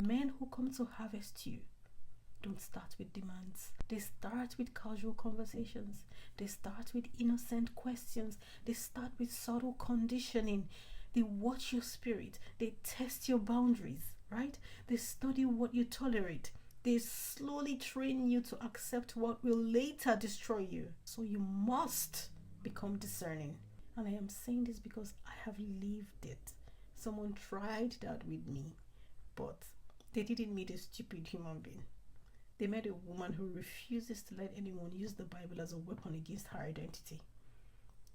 Men who come to harvest you don't start with demands. They start with casual conversations. They start with innocent questions. They start with subtle conditioning. They watch your spirit. They test your boundaries, right? They study what you tolerate. They slowly train you to accept what will later destroy you. So you must become discerning. And I am saying this because I have lived it. Someone tried that with me, but they didn't meet a stupid human being. They met a woman who refuses to let anyone use the Bible as a weapon against her identity.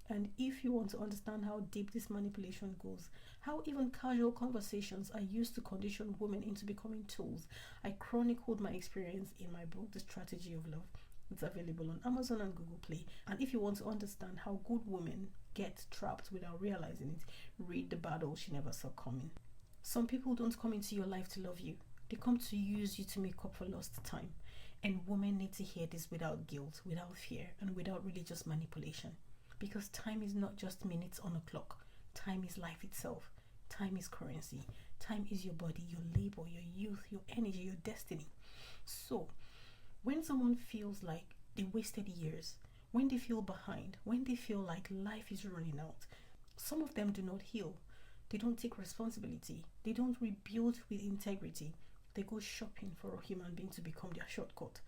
And if you want to understand how deep this manipulation goes, how even casual conversations are used to condition women into becoming tools, I chronicled my experience in my book, The Strategy of Love. It's available on Amazon and Google Play. And if you want to understand how good women get trapped without realizing it, read The Battle She Never Saw Coming. Some people don't come into your life to love you. They come to use you to make up for lost time. And women need to hear this without guilt, without fear, and without religious manipulation. Because time is not just minutes on a clock. Time is life itself. Time is currency. Time is your body, your labor, your youth, your energy, your destiny. So, when someone feels like they wasted years, when they feel behind, when they feel like life is running out, some of them do not heal. They don't take responsibility. They don't rebuild with integrity. They go shopping for a human being to become their shortcut.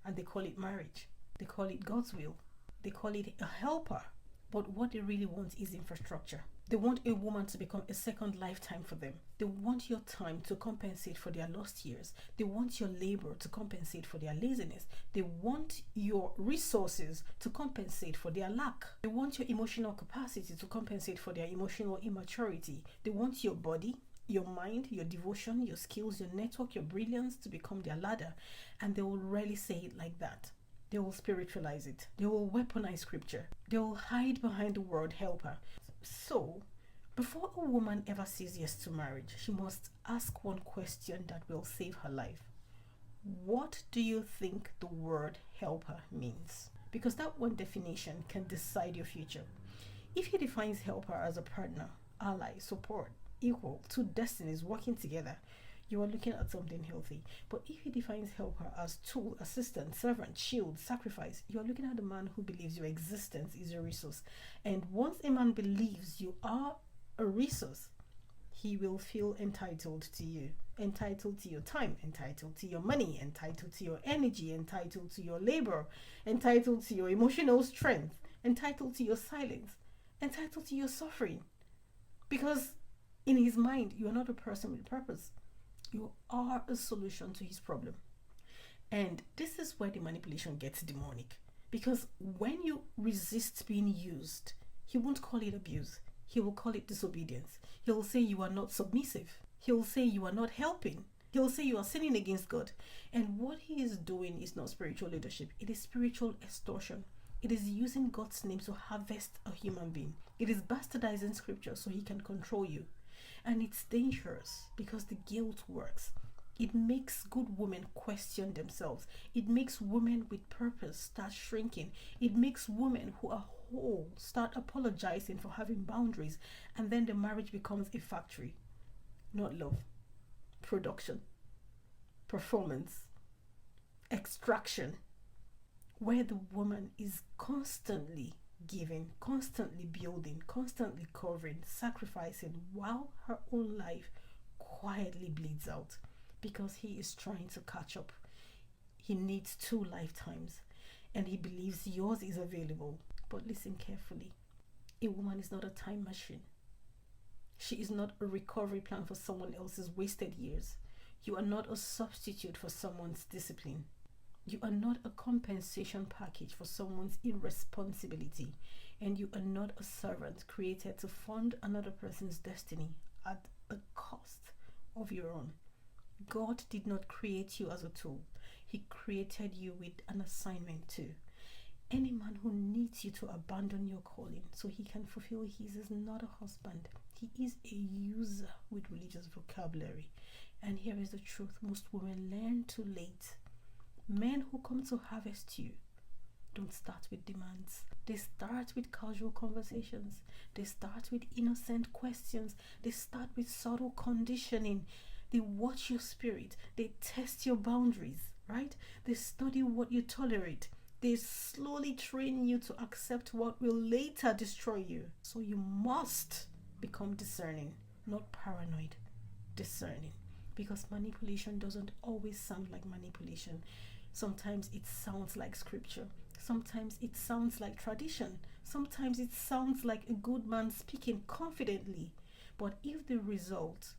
And they call it marriage. They call it God's will. They call it a helper. But what they really want is infrastructure. They want a woman to become a second lifetime for them. They want your time to compensate for their lost years. They want your labor to compensate for their laziness. They want your resources to compensate for their lack. They want your emotional capacity to compensate for their emotional immaturity. They want your body, your mind, your devotion, your skills, your network, your brilliance to become their ladder. And they will rarely say it like that. They will spiritualize it. They will weaponize scripture. They will hide behind the word helper. So, before a woman ever says yes to marriage, she must ask one question that will save her life. What do you think the word helper means? Because that one definition can decide your future. If he defines helper as a partner, ally, support, equal, two destinies working together, you are looking at something healthy. But if he defines helper as tool, assistant, servant, shield, sacrifice, you are looking at a man who believes your existence is a resource. And once a man believes you are a resource, he will feel entitled to you. Entitled to your time, entitled to your money, entitled to your energy, entitled to your labor, entitled to your emotional strength, entitled to your silence, entitled to your suffering. Because in his mind, you are not a person with purpose. You are a solution to his problem. And this is where the manipulation gets demonic. Because when you resist being used, he won't call it abuse. He will call it disobedience. He will say you are not submissive. He will say you are not helping. He will say you are sinning against God. And what he is doing is not spiritual leadership. It is spiritual extortion. It is using God's name to harvest a human being. It is bastardizing scripture so he can control you. And it's dangerous because the guilt works. It makes good women question themselves. It makes women with purpose start shrinking. It makes women who are whole start apologizing for having boundaries. And then the marriage becomes a factory. Not love. Production. Performance. Extraction. Where the woman is constantly giving, constantly building, constantly covering, sacrificing, while her own life quietly bleeds out because he is trying to catch up. He needs 2 lifetimes and he believes yours is available. But listen carefully. A woman is not a time machine. She is not a recovery plan for someone else's wasted years. You are not a substitute for someone's discipline. You are not a compensation package for someone's irresponsibility, and you are not a servant created to fund another person's destiny at the cost of your own. God did not create you as a tool. He created you with an assignment too. Any man who needs you to abandon your calling so he can fulfill his is not a husband. He is a user with religious vocabulary. And here is the truth most women learn too late. Men who come to harvest you don't start with demands. They start with casual conversations. They start with innocent questions. They start with subtle conditioning. They watch your spirit. They test your boundaries, right? They study what you tolerate. They slowly train you to accept what will later destroy you. So you must become discerning, not paranoid. Discerning. Because manipulation doesn't always sound like manipulation. Sometimes it sounds like scripture. Sometimes it sounds like tradition. Sometimes it sounds like a good man speaking confidently. But if the result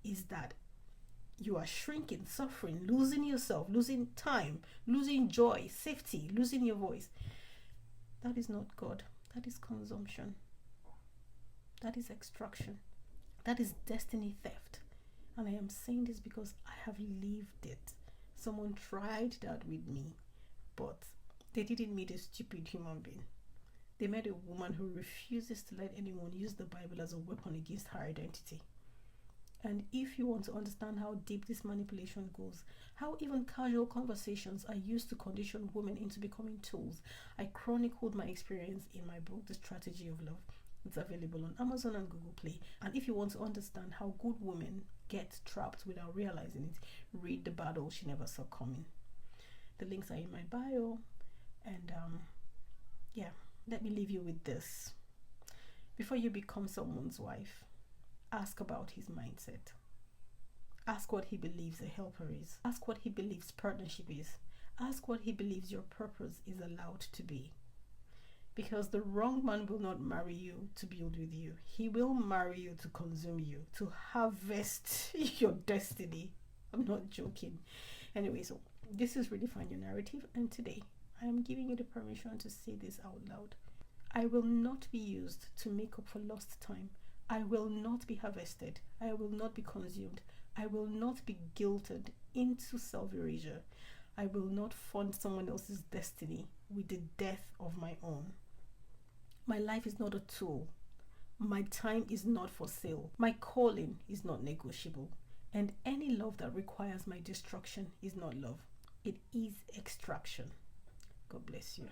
is that you are shrinking, suffering, losing yourself, losing time, losing joy, safety, losing your voice, that is not God. That is consumption. That is extraction. That is destiny theft. And I am saying this because I have lived it. Someone tried that with me, but they didn't meet a stupid human being. They met a woman who refuses to let anyone use the Bible as a weapon against her identity. And if you want to understand how deep this manipulation goes, how even casual conversations are used to condition women into becoming tools, I chronicled my experience in my book, The Strategy of Love. It's available on Amazon and Google Play. And if you want to understand how good women get trapped without realizing it, read The Battle She Never Saw Coming. The links are in my bio. And let me leave you with this. Before you become someone's wife, ask about his mindset. Ask what he believes a helper is. Ask what he believes partnership is. Ask what he believes your purpose is allowed to be. Because the wrong man will not marry you to build with you. He will marry you to consume you, to harvest your destiny. I'm not joking. Anyway, so this is Redefine Your Narrative, and today I am giving you the permission to say this out loud. I will not be used to make up for lost time. I will not be harvested. I will not be consumed. I will not be guilted into self-erasure. I will not fund someone else's destiny with the death of my own. My life is not a tool. My time is not for sale. My calling is not negotiable. And any love that requires my destruction is not love. It is extraction. God bless you.